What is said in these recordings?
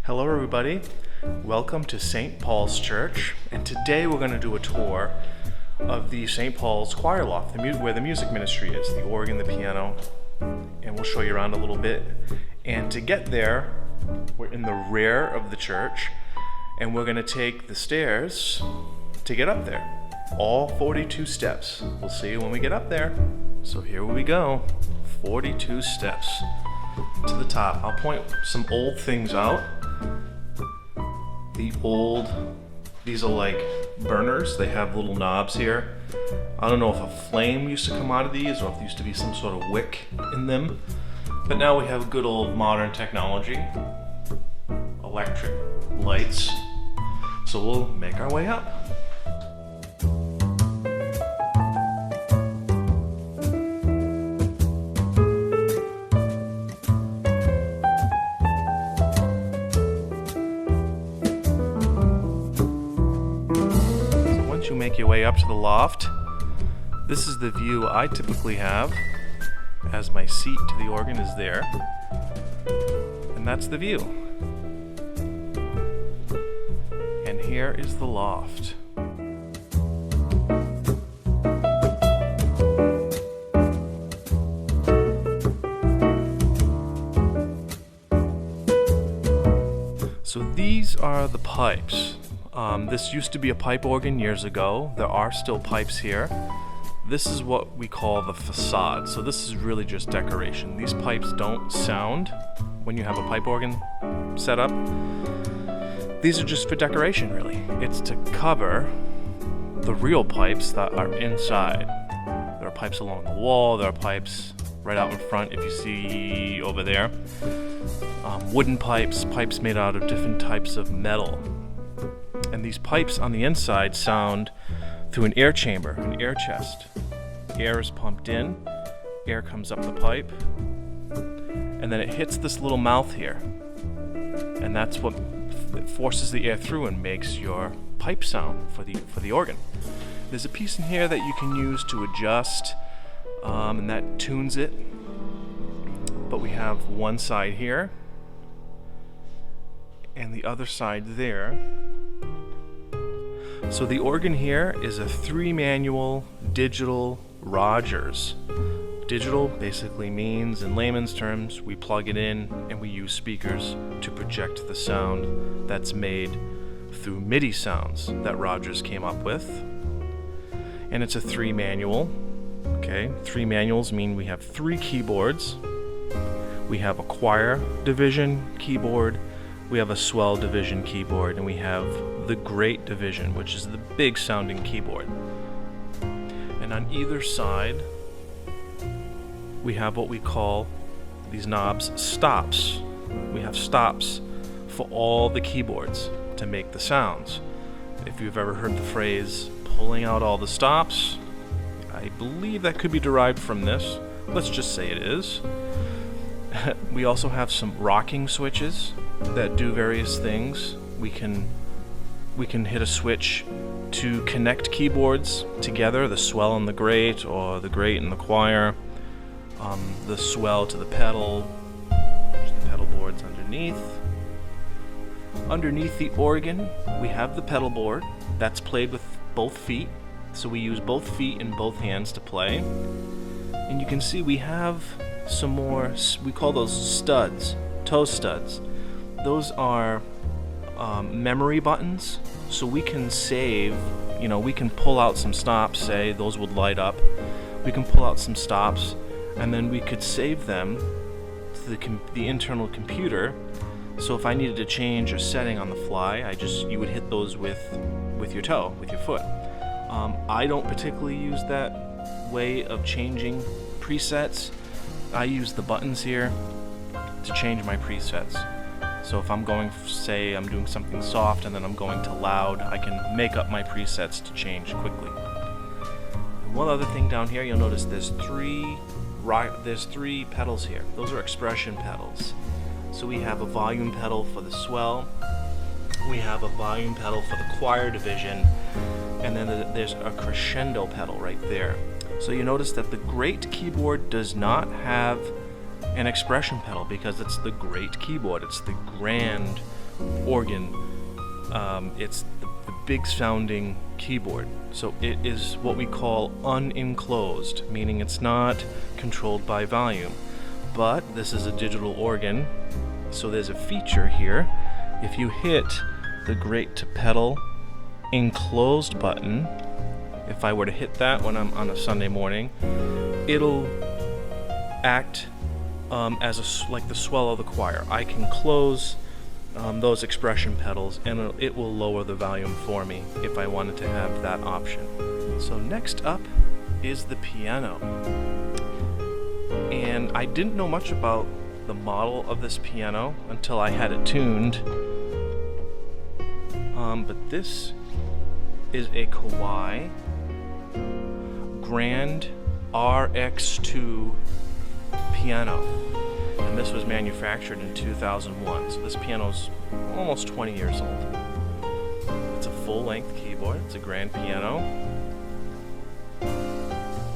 Hello everybody, welcome to St. Paul's Church, and today we're going to do a tour of the St. Paul's choir loft, where the music ministry is, the organ, the piano, and we'll show you around a little bit. And to get there, we're in the rear of the church, and we're going to take the stairs to get up there. All 42 steps. We'll see you when we get up there. So here we go, 42 steps to the top. I'll point some old things out. These are like burners. They have little knobs here. I don't know if a flame used to come out of these or if there used to be some sort of wick in them. But now we have good old modern technology, electric lights. So we'll make our way up. You make your way up to the loft. This is the view I typically have, as my seat to the organ is there, and that's the view. And here is the loft. So these are the pipes. This used to be a pipe organ years ago. There are still pipes here. This is what we call the facade. So this is really just decoration. These pipes don't sound when you have a pipe organ set up. These are just for decoration, really. It's to cover the real pipes that are inside. There are pipes along the wall. There are pipes right out in front, if you see over there. Wooden pipes, pipes made out of different types of metal. And these pipes on the inside sound through an air chamber, an air chest. Air is pumped in, air comes up the pipe, and then it hits this little mouth here. And that's what forces the air through and makes your pipe sound for the organ. There's a piece in here that you can use to adjust, and that tunes it. But we have one side here, and the other side there. So the organ here is a 3-manual digital Rogers. Digital basically means, in layman's terms, we plug it in and we use speakers to project the sound that's made through MIDI sounds that Rogers came up with. And it's a 3-manual. Okay, 3 manuals mean we have 3 keyboards. We have a choir division keyboard, we have a swell division keyboard, and we have the great division, which is the big sounding keyboard. And on either side, we have what we call these knobs stops. We have stops for all the keyboards to make the sounds. If you've ever heard the phrase pulling out all the stops, I believe that could be derived from this. Let's just say it is. We also have some rocking switches that do various things. We can hit a switch to connect keyboards together, the swell and the great, or the great and the choir, the swell to the pedal, the pedal boards underneath. Underneath the organ, we have the pedal board that's played with both feet, so we use both feet and both hands to play. And you can see we have some more, we call those studs, toe studs. Those are memory buttons, so we can save, we can pull out some stops, say those would light up. We can pull out some stops, and then we could save them to the internal computer. So if I needed to change a setting on the fly, you would hit those with your toe, with your foot. I don't particularly use that way of changing presets. I use the buttons here to change my presets. So if I'm going, say I'm doing something soft and then I'm going to loud, I can make up my presets to change quickly. And one other thing down here, you'll notice there's three pedals here. Those are expression pedals. So we have a volume pedal for the swell, we have a volume pedal for the choir division, and then there's a crescendo pedal right there. So you notice that the great keyboard does not have an expression pedal because it's the great keyboard. It's the grand organ. It's the big sounding keyboard. So it is what we call unenclosed, meaning it's not controlled by volume. But this is a digital organ, so there's a feature here. If you hit the Great to Pedal enclosed button, if I were to hit that when I'm on a Sunday morning, it'll act like the swell of the choir. I can close those expression pedals and it will lower the volume for me if I wanted to have that option. So next up is the piano. And I didn't know much about the model of this piano until I had it tuned. But this is a Kawai Grand RX2 piano, and this was manufactured in 2001, so this piano's almost 20 years old. It's a full-length keyboard. It's a grand piano,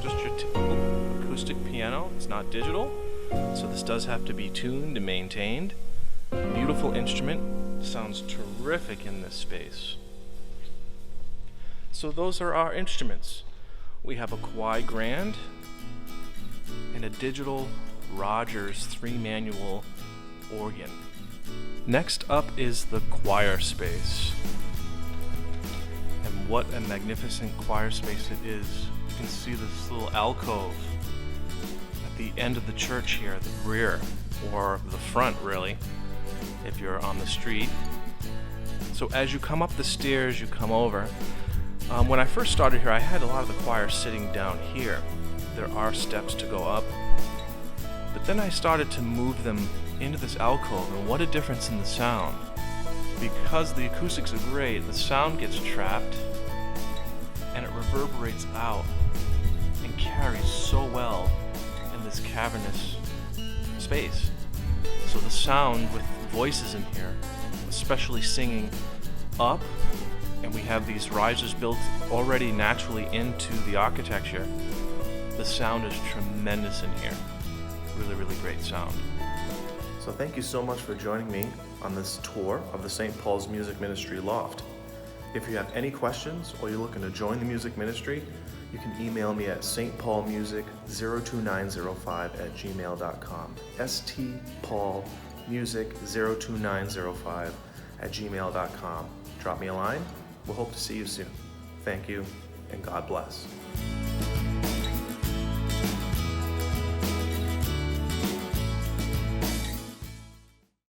just your typical acoustic piano. It's not digital, so this does have to be tuned and maintained. Beautiful instrument, sounds terrific in this space. So those are our instruments. We have a Kawai Grand and a digital Rogers 3-manual organ. Next up is the choir space. And what a magnificent choir space it is. You can see this little alcove at the end of the church here, at the rear, or the front really, if you're on the street. So as you come up the stairs, you come over. When I first started here, I had a lot of the choir sitting down here. There are steps to go up. But then I started to move them into this alcove, and what a difference in the sound. Because the acoustics are great, the sound gets trapped, and it reverberates out and carries so well in this cavernous space. So the sound with voices in here, especially singing up, and we have these risers built already naturally into the architecture. The sound is tremendous in here. Really, really great sound. So thank you so much for joining me on this tour of the St. Paul's Music Ministry Loft. If you have any questions or you're looking to join the music ministry, you can email me at stpaulmusic02905@gmail.com. stpaulmusic02905@gmail.com. Drop me a line. We'll hope to see you soon. Thank you, and God bless.